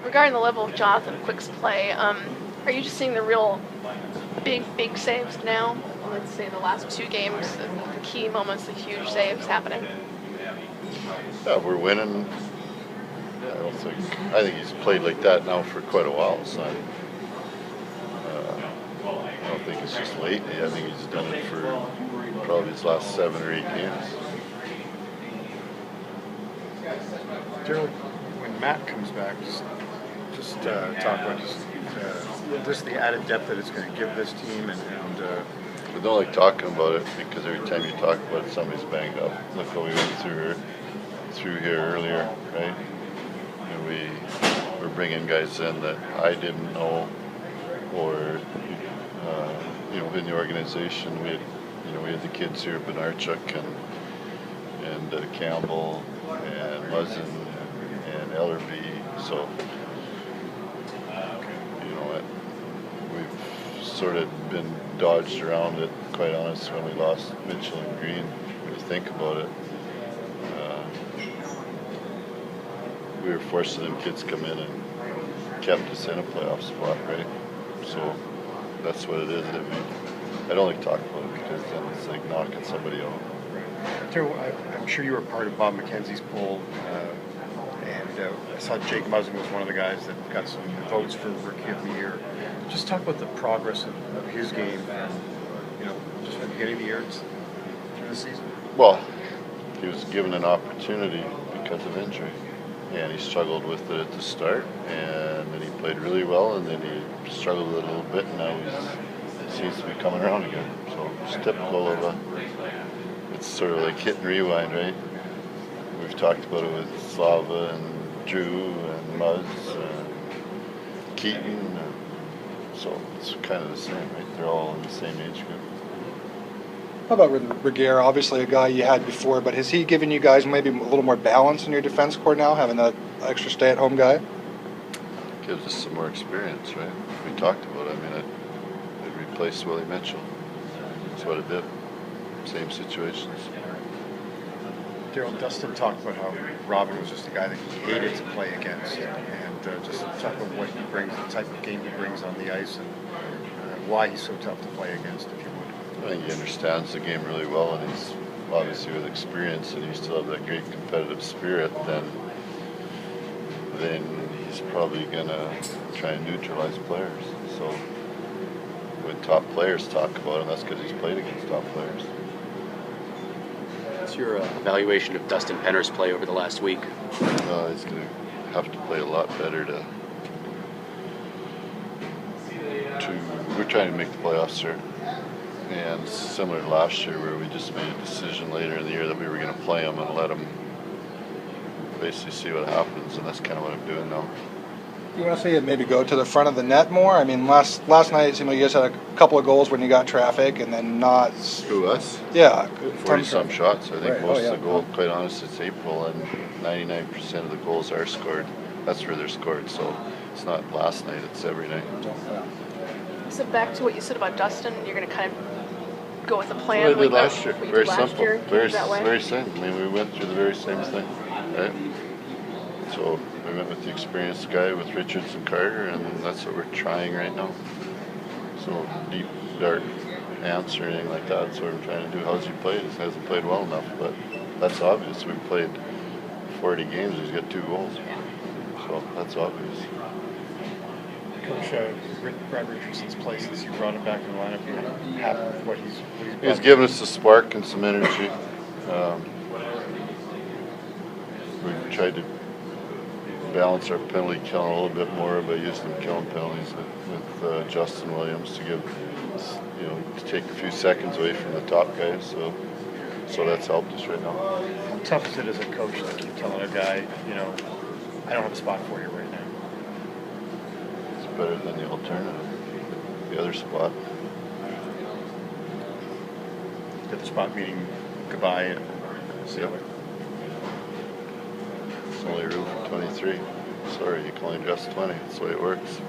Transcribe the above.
regarding the level of Jonathan Quick's play, are you just seeing the real big saves now? Let's say the last 2 games, the key moments, the huge saves happening. Yeah, we're winning. I think he's played like that now for quite a while. So I don't think it's just lately. I think he's done it for probably his last 7 or 8 games. Darryl, when Matt comes back, just talk about just the added depth that it's going to give this team, and I don't like talking about it because every time you talk about it, somebody's banged up. Look what we went through here earlier, right? And we're bringing guys in that I didn't know, or in the organization we had the kids here, Benarchuk and Campbell and Muzzin and Ellerby. So we've sort of been dodged around it, quite honest, when we lost Mitchell and Green. When you think about it, we were forcing them kids to come in and kept us in a playoff spot, right? So that's what it is. I don't like talking about it because then it's like knocking somebody out. Darryl, I'm sure you were part of Bob McKenzie's poll, and I saw Jake Muzzin was one of the guys that got some votes for Rookie of the Year. Just talk about the progress of his game from, just from the beginning of the year through the season. Well, he was given an opportunity because of injury, and he struggled with it at the start, and then he played really well, and then he struggled with it a little bit, and now he seems to be coming around again. So it's typical of it's sort of like hit and rewind, right? We've talked about it with Slava and Drew and Muzz and Keaton, so it's kind of the same, right? They're all in the same age group. How about Reguera? Obviously a guy you had before, but has he given you guys maybe a little more balance in your defense core now, having that extra stay-at-home guy? Gives us some more experience, right? We talked about it. I mean, it replaced Willie Mitchell. That's what it did. Same situations. Darryl, Dustin talked about how Robin was just a guy that he hated to play against, and just talk about what he brings, the type of game he brings on the ice, and why he's so tough to play against, if you would. I think he understands the game really well, and he's obviously with experience, and he still has that great competitive spirit. Then he's probably going to try and neutralize players. So when top players talk about him, that's because he's played against top players. What's your evaluation of Dustin Penner's play over the last week? He's going to have to play a lot better to. We're trying to make the playoffs here, and similar to last year, where we just made a decision later in the year that we were going to play him and let him basically see what happens, and that's kind of what I'm doing now. You want to see it maybe go to the front of the net more? I mean, last night it seemed like you guys had a couple of goals when you got traffic, and then not. Who, us? Yeah. 40-some shots. I think right. most of the goals, quite honest, it's April, and 99% of the goals are scored. That's where they're scored, so it's not last night, it's every night. So back to what you said about Dustin, you're going to kind of go with the plan. That's what I did last year. Very simple. Very same. I mean, we went through the very same thing, right? So we went with the experienced guy with Richards and Carter, and that's what we're trying right now. So deep dart answer or anything like that. That's what I'm trying to do. How's he played? He hasn't played well enough, but that's obvious. We played 40 games. He's got 2 goals, so that's obvious. Coach, Brad Richardson's play since you brought him back in the lineup, you happy with what he's He's given us a spark and some energy. We've tried to balance our penalty killing a little bit more by using killing penalties with Justin Williams to give, to take a few seconds away from the top guys. So that's helped us right now. How tough is it as a coach to keep telling a guy, I don't have a spot for you right now? It's better than the alternative, the other spot. The other spot meaning goodbye and see Yep. It's only room for 23. Sorry, you can only dress 20. That's the way it works.